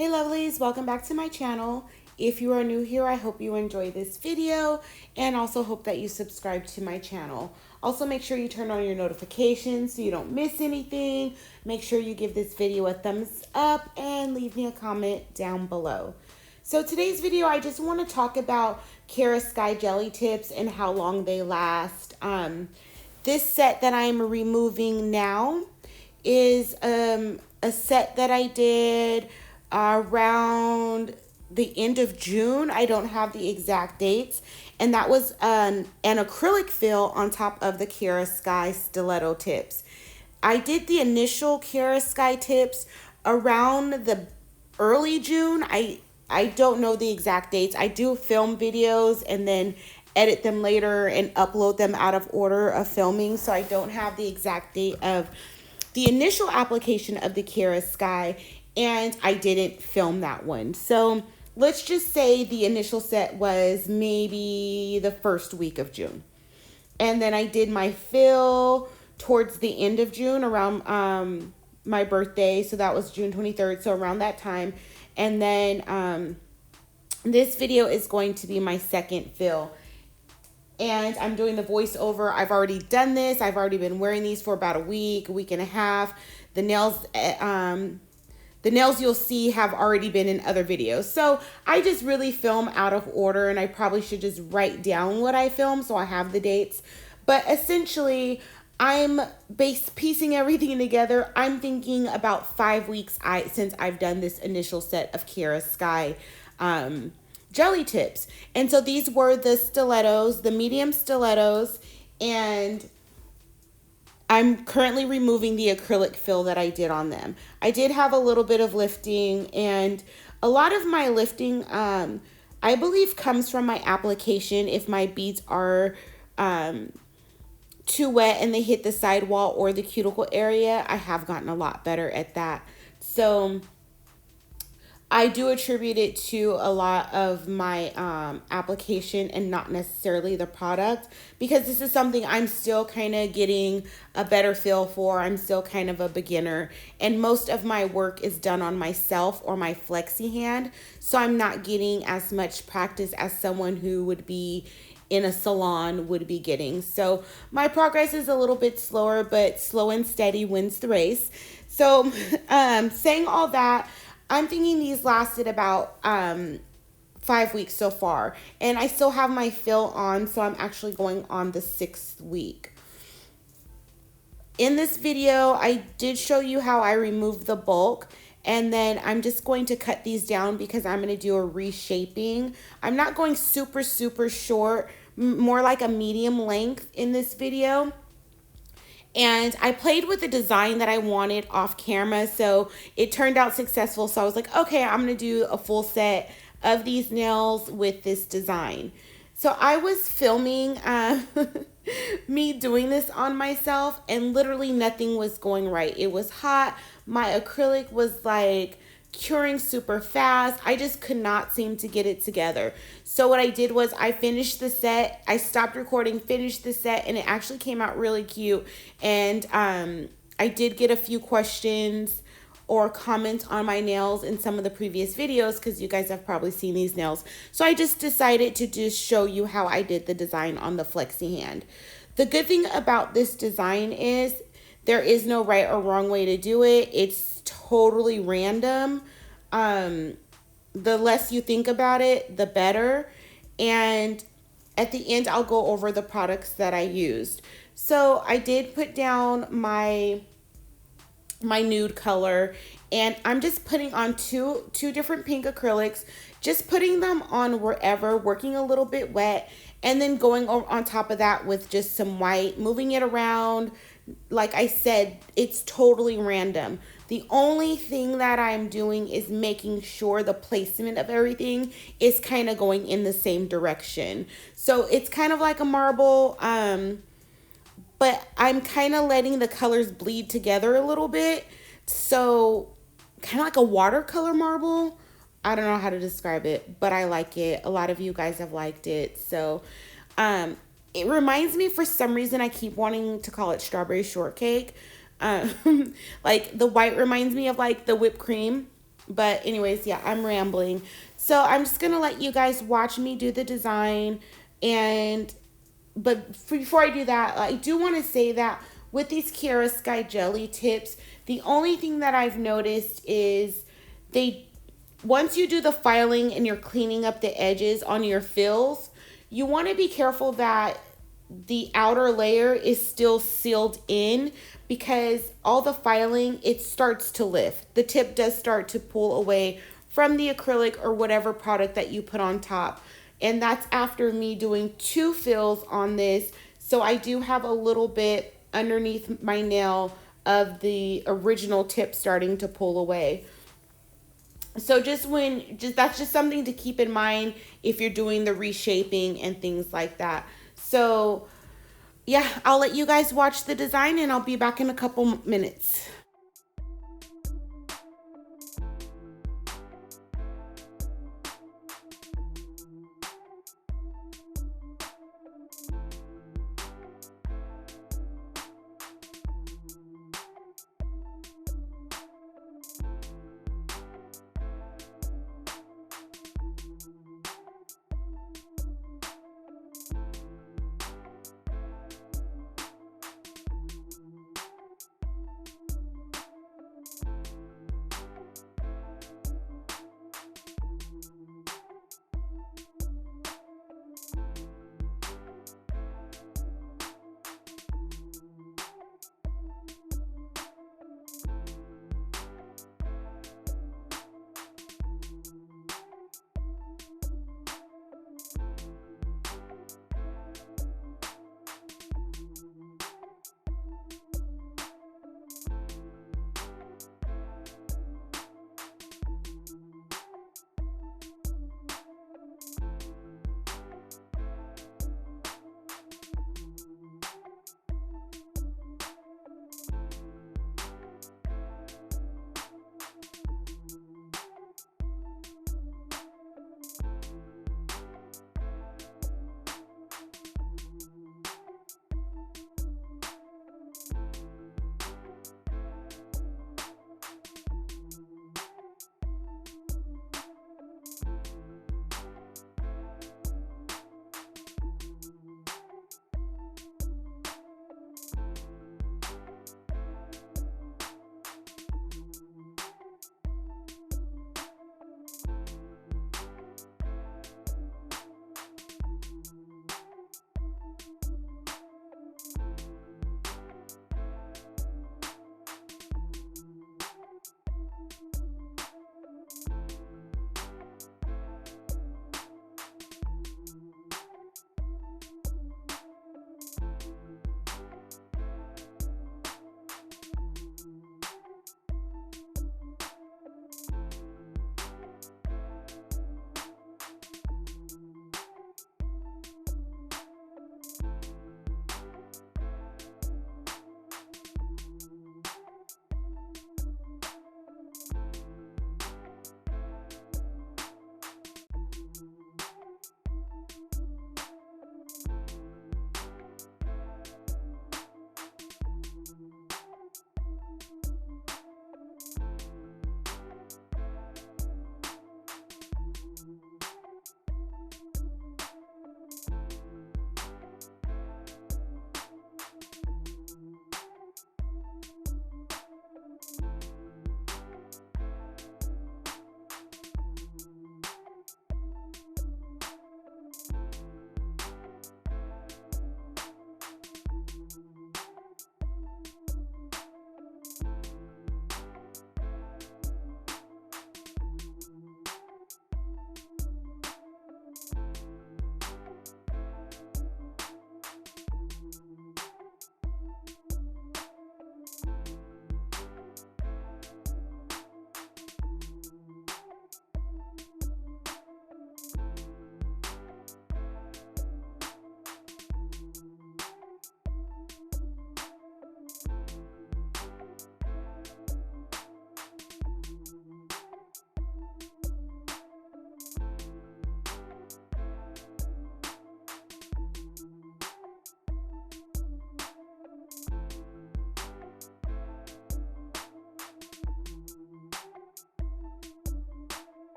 Hey lovelies, welcome back to my channel. If you are new here, I hope you enjoy this video and also hope that you subscribe to my channel. Also make sure you turn on your notifications so you don't miss anything. Make sure you give this video a thumbs up and leave me a comment down below. So today's video, I just want to talk about Kiara Sky Gelly tips and how long they last. This set that I'm removing now is a set that I did around the end of June. I don't have the exact dates. And that was an acrylic fill on top of the Kiara Sky stiletto tips. I did the initial Kiara Sky tips around the early June. I don't know the exact dates. I do film videos and then edit them later and upload them out of order of filming. So I don't have the exact date of the initial application of the Kiara Sky, and I didn't film that one. So let's just say the initial set was maybe the first week of June. And then I did my fill towards the end of June around my birthday. So that was June 23rd. So around that time. And then this video is going to be my second fill. And I'm doing the voiceover. I've already done this. I've already been wearing these for about a week and a half. The nails you'll see have already been in other videos. So I just really film out of order, and I probably should just write down what I film so I have the dates. But essentially, I'm piecing everything together. I'm thinking about 5 weeks since I've done this initial set of Kiara Sky jelly tips. And so these were the stilettos, the medium stilettos, and I'm currently removing the acrylic fill that I did on them. I did have a little bit of lifting, and a lot of my lifting, I believe, comes from my application. If my beads are too wet and they hit the sidewall or the cuticle area, I have gotten a lot better at that. So I do attribute it to a lot of my application and not necessarily the product, because this is something I'm still kind of getting a better feel for. I'm still kind of a beginner, and most of my work is done on myself or my flexi hand, so I'm not getting as much practice as someone who would be in a salon would be getting. So my progress is a little bit slower, but slow and steady wins the race. So saying all that, I'm thinking these lasted about 5 weeks so far. And I still have my fill on, so I'm actually going on the 6th week. In this video, I did show you how I removed the bulk. And then I'm just going to cut these down because I'm going to do a reshaping. I'm not going super, super short, more like a medium length in this video. And I played with the design that I wanted off camera, so it turned out successful. So I was like, okay, I'm going to do a full set of these nails with this design. So I was filming me doing this on myself, and literally nothing was going right. It was hot. My acrylic was like curing super fast. I just could not seem to get it together. So what I did was I finished the set. I stopped recording, finished the set, and it actually came out really cute. And I did get a few questions or comments on my nails in some of the previous videos, because you guys have probably seen these nails. So I just decided to just show you how I did the design on the flexi hand. The good thing about this design is there is no right or wrong way to do it. It's totally random. The less you think about it, the better. And at the end, I'll go over the products that I used. So I did put down my nude color, and I'm just putting on two different pink acrylics, just putting them on wherever, working a little bit wet, and then going on top of that with just some white, moving it around. Like I said, it's totally random. The only thing that I'm doing is making sure the placement of everything is kind of going in the same direction. So it's kind of like a marble, but I'm kind of letting the colors bleed together a little bit. So kind of like a watercolor marble. I don't know how to describe it, but I like it. A lot of you guys have liked it. So it reminds me, for some reason, I keep wanting to call it strawberry shortcake. Like the white reminds me of like the whipped cream. But anyways, yeah, I'm rambling. So I'm just gonna let you guys watch me do the design. And before I do that, I do want to say that with these Kiara Sky Gelly tips, the only thing that I've noticed is they once you do the filing and you're cleaning up the edges on your fills, you want to be careful that the outer layer is still sealed in, because all the filing, it starts to lift. The tip does start to pull away from the acrylic or whatever product that you put on top. And that's after me doing 2 fills on this. So I do have a little bit underneath my nail of the original tip starting to pull away. So just that's just something to keep in mind if you're doing the reshaping and things like that. So yeah, I'll let you guys watch the design and I'll be back in a couple minutes.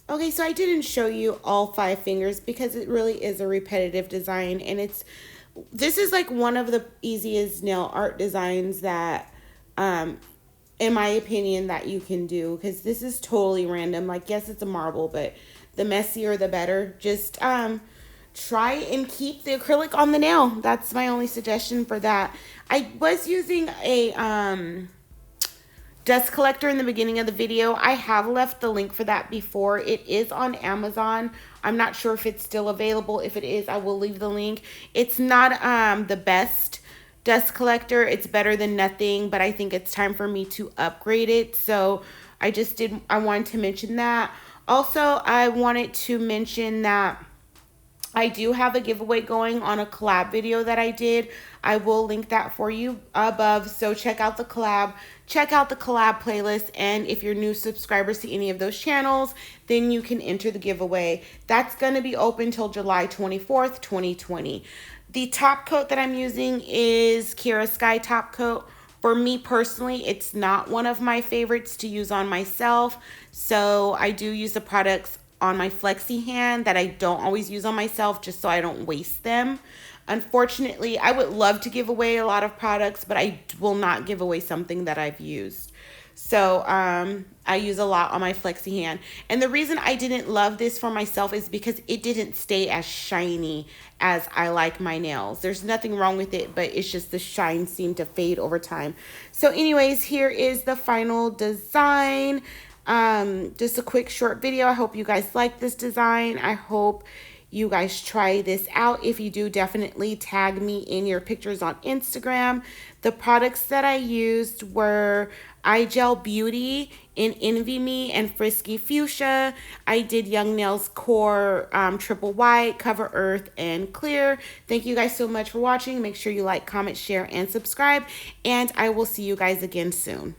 Okay, so I didn't show you all 5 fingers because it really is a repetitive design, and this is like one of the easiest nail art designs that in my opinion that you can do, because this is totally random. Like, yes, it's a marble, but the messier the better. Just try and keep the acrylic on the nail. That's my only suggestion for that. I was using a dust collector in the beginning of the video. I have left the link for that before. It is on Amazon. I'm not sure if it's still available. If it is, I will leave the link. It's not the best dust collector. It's better than nothing, but I think it's time for me to upgrade it. So I wanted to mention that. Also, I wanted to mention that I do have a giveaway going on a collab video that I did. I will link that for you above. So check out the collab. Check out the collab playlist. And if you're new subscribers to any of those channels, then you can enter the giveaway. That's going to be open till July 24th, 2020. The top coat that I'm using is Kiara Sky top coat. For me personally, it's not one of my favorites to use on myself. So I do use the products on my Flexi hand that I don't always use on myself, just so I don't waste them. Unfortunately, I would love to give away a lot of products, but I will not give away something that I've used. So I use a lot on my Flexi hand. And the reason I didn't love this for myself is because it didn't stay as shiny as I like my nails. There's nothing wrong with it, but it's just the shine seemed to fade over time. So anyways, here is the final design. Just a quick short video. I hope you guys like this design. I hope you guys try this out. If you do, definitely tag me in your pictures on Instagram. The products that I used were iGel Beauty in Envy Me and Frisky Fuchsia. I did Young Nails Core Triple White, Cover Earth, and Clear. Thank you guys so much for watching. Make sure you like, comment, share, and subscribe. And I will see you guys again soon.